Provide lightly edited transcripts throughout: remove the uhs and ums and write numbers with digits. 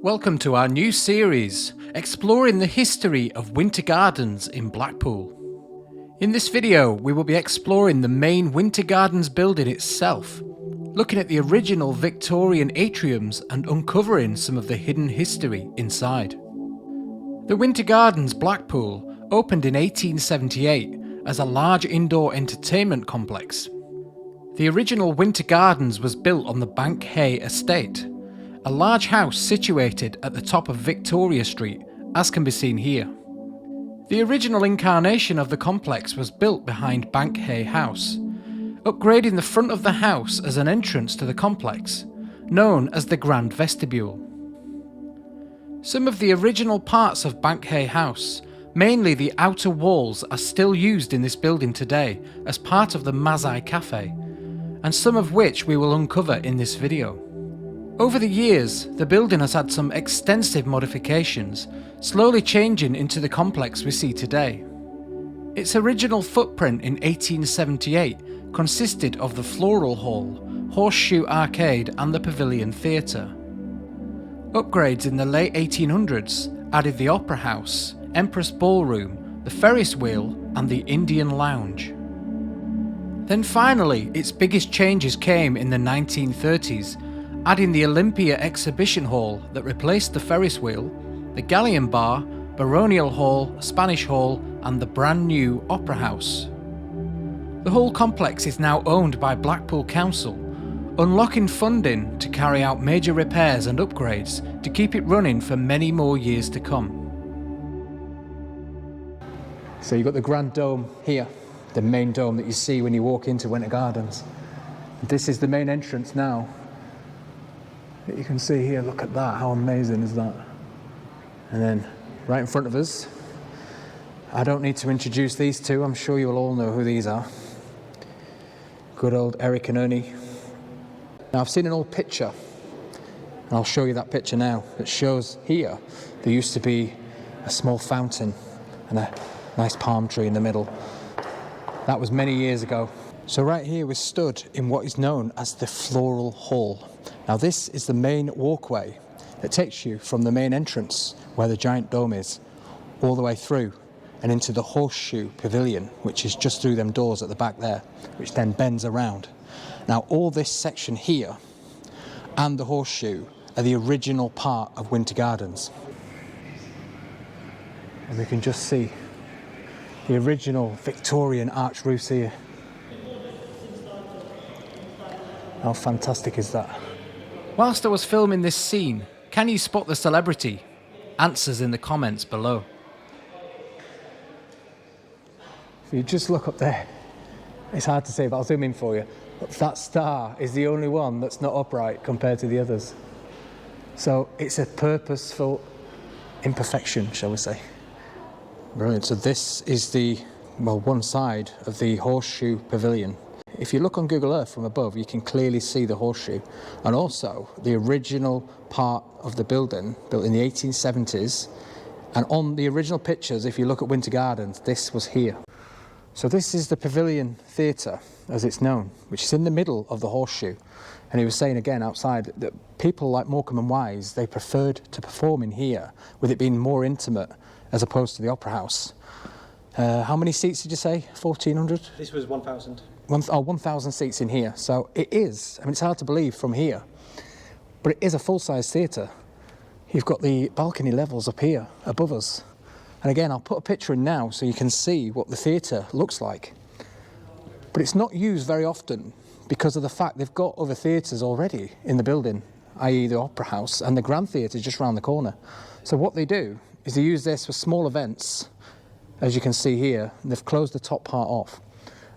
Welcome to our new series, exploring the history of winter gardens in Blackpool. In this video, we will be exploring the main winter gardens building itself, looking at the original Victorian atriums and uncovering some of the hidden history inside. The Winter Gardens Blackpool opened in 1878 as a large indoor entertainment complex. The original Winter Gardens was built on the Bank Hay estate, a large house situated at the top of Victoria Street, as can be seen here. The original incarnation of the complex was built behind Bank Hay House, upgrading the front of the house as an entrance to the complex, known as the Grand Vestibule. Some of the original parts of Bank Hay House, mainly the outer walls, are still used in this building today as part of the Mazai Cafe, and some of which we will uncover in this video. Over the years, the building has had some extensive modifications, slowly changing into the complex we see today. Its original footprint in 1878 consisted of the Floral Hall, Horseshoe Arcade and the Pavilion Theatre. Upgrades in the late 1800s added the Opera House, Empress Ballroom, the Ferris Wheel and the Indian Lounge. Then finally, its biggest changes came in the 1930s, adding the Olympia Exhibition Hall that replaced the Ferris Wheel, the Galleon Bar, Baronial Hall, Spanish Hall and the brand new Opera House. The whole complex is now owned by Blackpool Council, unlocking funding to carry out major repairs and upgrades to keep it running for many more years to come. So you've got the Grand Dome here, the main dome that you see when you walk into Winter Gardens. This is the main entrance now. You can see here, look at that, how amazing is that? And then right in front of us, I don't need to introduce these two, I'm sure you will all know who these are. Good old Eric and Ernie. Now I've seen an old picture, and I'll show you that picture now, that shows here there used to be a small fountain and a nice palm tree in the middle. That was many years ago. So right here we're stood in what is known as the Floral Hall. Now this is the main walkway that takes you from the main entrance where the giant dome is all the way through and into the Horseshoe Pavilion, which is just through them doors at the back there, which then bends around. Now all this section here and the Horseshoe are the original part of Winter Gardens. And we can just see the original Victorian arch roofs here. How fantastic is that? Whilst I was filming this scene, can you spot the celebrity? Answers in the comments below. If you just look up there, it's hard to say, but I'll zoom in for you. But that star is the only one that's not upright compared to the others. So it's a purposeful imperfection, shall we say. Brilliant. So this is the, well, one side of the Horseshoe Pavilion. If you look on Google Earth from above, you can clearly see the horseshoe, and also the original part of the building, built in the 1870s. And on the original pictures, if you look at Winter Gardens, this was here. So this is the Pavilion Theatre, as it's known, which is in the middle of the horseshoe. And he was saying again outside that people like Morecambe and Wise, they preferred to perform in here, with it being more intimate as opposed to the Opera House. How many seats did you say? 1,400? This was 1,000. 1,000 seats in here. So it is, I mean, it's hard to believe from here, but it is a full-size theatre. You've got the balcony levels up here above us. And again, I'll put a picture in now so you can see what the theatre looks like. But it's not used very often because of the fact they've got other theatres already in the building, i.e. the Opera House and the Grand Theatre just round the corner. So what they do is they use this for small events, as you can see here, and they've closed the top part off.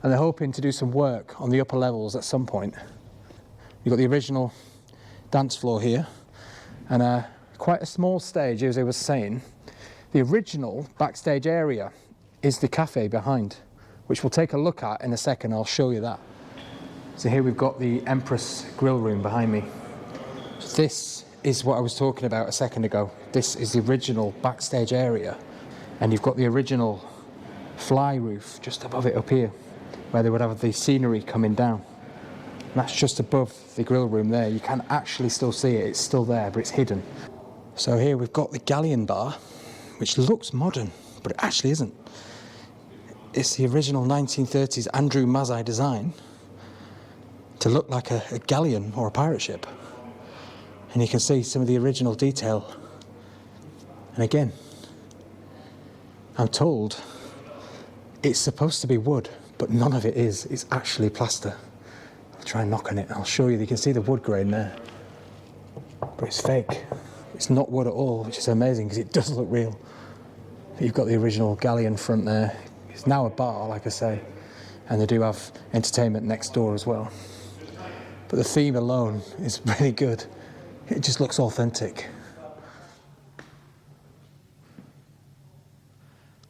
And they're hoping to do some work on the upper levels at some point. You've got the original dance floor here, and quite a small stage, as I was saying. The original backstage area is the cafe behind, which we'll take a look at in a second. I'll show you that. So here we've got the Empress Grill Room behind me. So this is what I was talking about a second ago. This is the original backstage area, and you've got the original fly roof just above it up here, where they would have the scenery coming down. And that's just above the grill room there. You can actually still see it, it's still there, but it's hidden. So here we've got the Galleon bar, which looks modern, but it actually isn't. It's the original 1930s Andrew Mazzei design to look like a galleon or a pirate ship. And you can see some of the original detail. And again, I'm told it's supposed to be wood, but none of it is. It's actually plaster. I'll try and knock on it. I'll show you. You can see the wood grain there. But it's fake. It's not wood at all, which is amazing because it does look real. But you've got the original Galleon front there. It's now a bar, like I say. And they do have entertainment next door as well. But the theme alone is really good. It just looks authentic.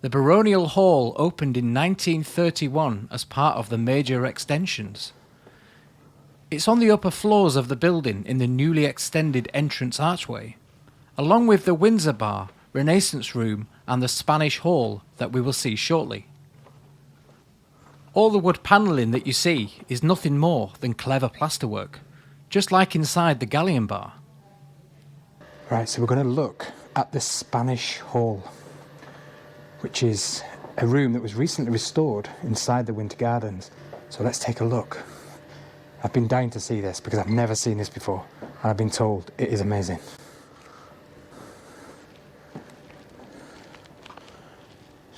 The Baronial Hall opened in 1931 as part of the major extensions. It's on the upper floors of the building in the newly extended entrance archway, along with the Windsor Bar, Renaissance Room and the Spanish Hall that we will see shortly. All the wood panelling that you see is nothing more than clever plasterwork, just like inside the Galleon bar. Right, so we're going to look at the Spanish Hall, which is a room that was recently restored inside the Winter Gardens. So let's take a look. I've been dying to see this because I've never seen this before, and I've been told it is amazing.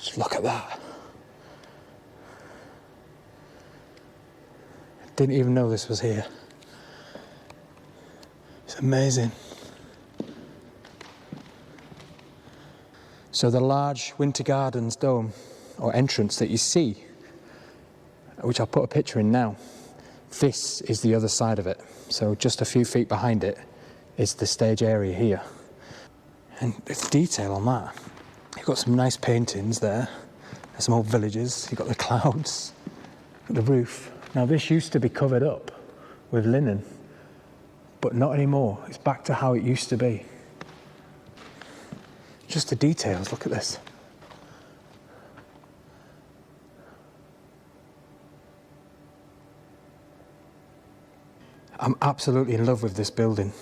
Just look at that. I didn't even know this was here. It's amazing. So the large Winter Gardens dome or entrance that you see, which I'll put a picture in now, this is the other side of it. So just a few feet behind it is the stage area here. And the detail on that, you've got some nice paintings there. There's some old villages, you've got the clouds, the roof. Now this used to be covered up with linen, but not anymore. It's back to how it used to be. Just the details, look at this. I'm absolutely in love with this building.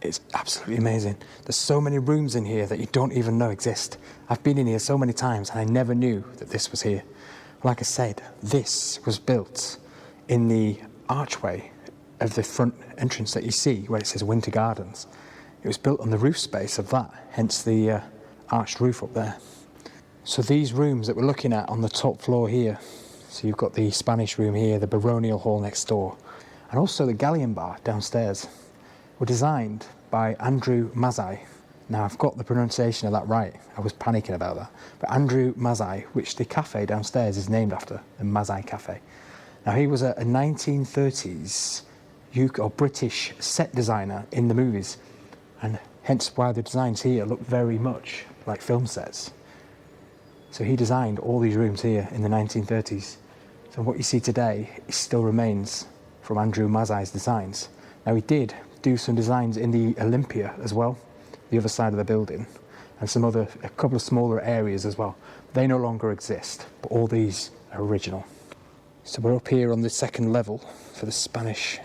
It's absolutely amazing. There's so many rooms in here that you don't even know exist. I've been in here so many times and I never knew that this was here. Like I said, this was built in the archway of the front entrance that you see where it says Winter Gardens. It was built on the roof space of that, hence the arched roof up there. So these rooms that we're looking at on the top floor here, so you've got the Spanish room here, the Baronial Hall next door, and also the Galleon bar downstairs, were designed by Andrew Mazzei. Now I've got the pronunciation of that right, I was panicking about that. But Andrew Mazzei, which the cafe downstairs is named after, the Mazzei Cafe. Now he was a 1930s UK or British set designer in the movies, and hence why the designs here look very much like film sets. So he designed all these rooms here in the 1930s. So what you see today still remains from Andrew Mazzei's designs. Now he did do some designs in the Olympia as well, the other side of the building, and a couple of smaller areas as well. They no longer exist, but all these are original. So we're up here on the second level for the Spanish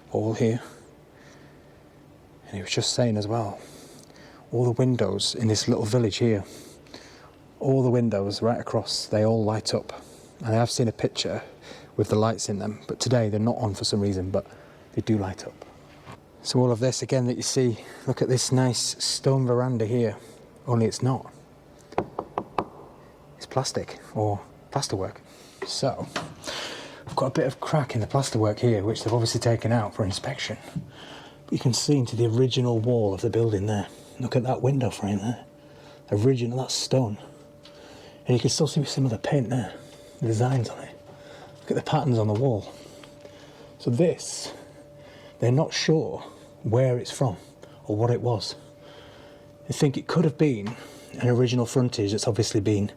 Hall here. And he was just saying as well, all the windows in this little village here, all the windows right across, they all light up. And I have seen a picture with the lights in them, but today they're not on for some reason, but they do light up. So all of this again that you see, look at this nice stone veranda here, only it's not. It's plastic or plasterwork. So I've got a bit of crack in the plasterwork here, which they've obviously taken out for inspection. But you can see into the original wall of the building there. Look at that window frame there. Original, that's stone. And you can still see some of the paint there, the designs on it. Look at the patterns on the wall. So this, they're not sure where it's from or what it was. They think it could have been an original frontage that's obviously been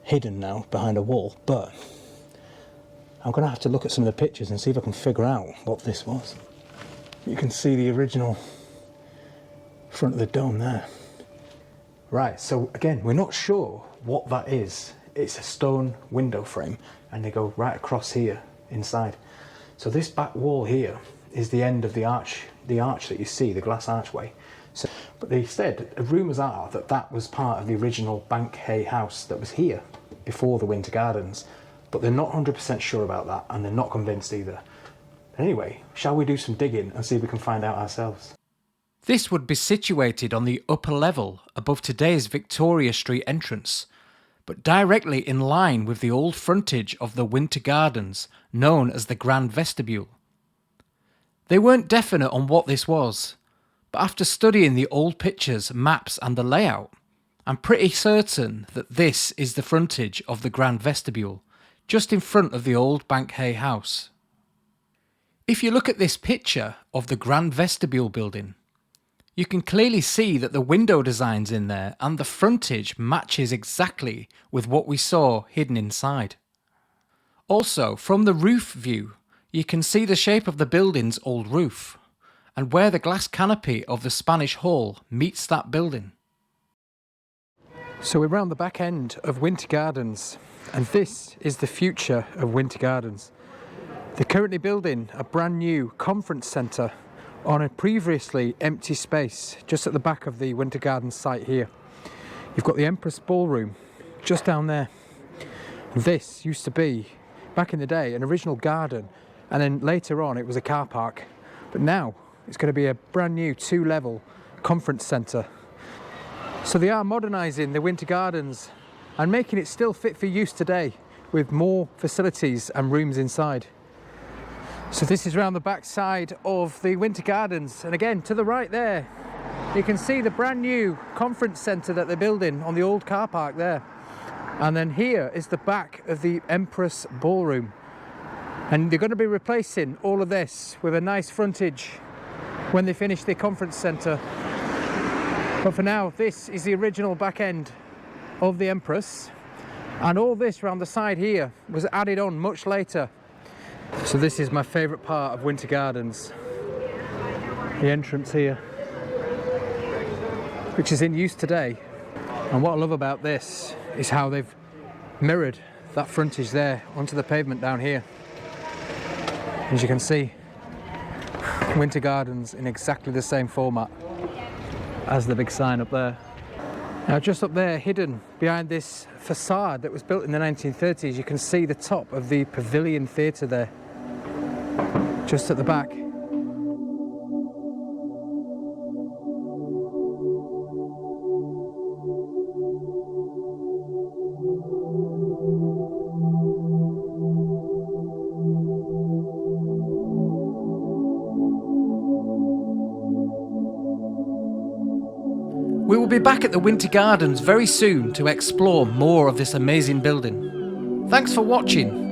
hidden now behind a wall, but I'm going to have to look at some of the pictures and see if I can figure out what this was. You can see the original front of the dome there. Right, so again, we're not sure what that is. It's a stone window frame and they go right across here inside. So this back wall here is the end of the arch that you see, the glass archway. But they said, rumours are that that was part of the original Bank Hay house that was here before the Winter Gardens, but they're not 100% sure about that, and they're not convinced either. Anyway, shall we do some digging and see if we can find out ourselves? This would be situated on the upper level above today's Victoria Street entrance, but directly in line with the old frontage of the Winter Gardens, known as the Grand Vestibule. They weren't definite on what this was, but after studying the old pictures, maps and the layout, I'm pretty certain that this is the frontage of the Grand Vestibule, just in front of the old Bank Hay house. If you look at this picture of the Grand Vestibule building, you can clearly see that the window designs in there and the frontage matches exactly with what we saw hidden inside. Also, from the roof view, you can see the shape of the building's old roof, and where the glass canopy of the Spanish Hall meets that building. So we're around the back end of Winter Gardens, and this is the future of Winter Gardens. They're currently building a brand new conference centre on a previously empty space just at the back of the Winter Gardens site here. You've got the Empress Ballroom just down there. This used to be, back in the day, an original garden, and then later on it was a car park, but now it's going to be a brand new 2-level conference centre. So they are modernising the Winter Gardens and making it still fit for use today with more facilities and rooms inside. So this is around the back side of the Winter Gardens, and again to the right there you can see the brand new conference centre that they're building on the old car park there. And then here is the back of the Empress Ballroom, and they're going to be replacing all of this with a nice frontage when they finish the conference centre. But for now, this is the original back end of the Empress, and all this around the side here was added on much later. So this is my favourite part of Winter Gardens, the entrance here, which is in use today. And what I love about this is how they've mirrored that frontage there onto the pavement down here. As you can see, Winter Gardens in exactly the same format as the big sign up there. Now just up there, hidden behind this façade that was built in the 1930s, you can see the top of the Pavilion Theatre there, just at the back. We will be back at the Winter Gardens very soon to explore more of this amazing building. Thanks for watching.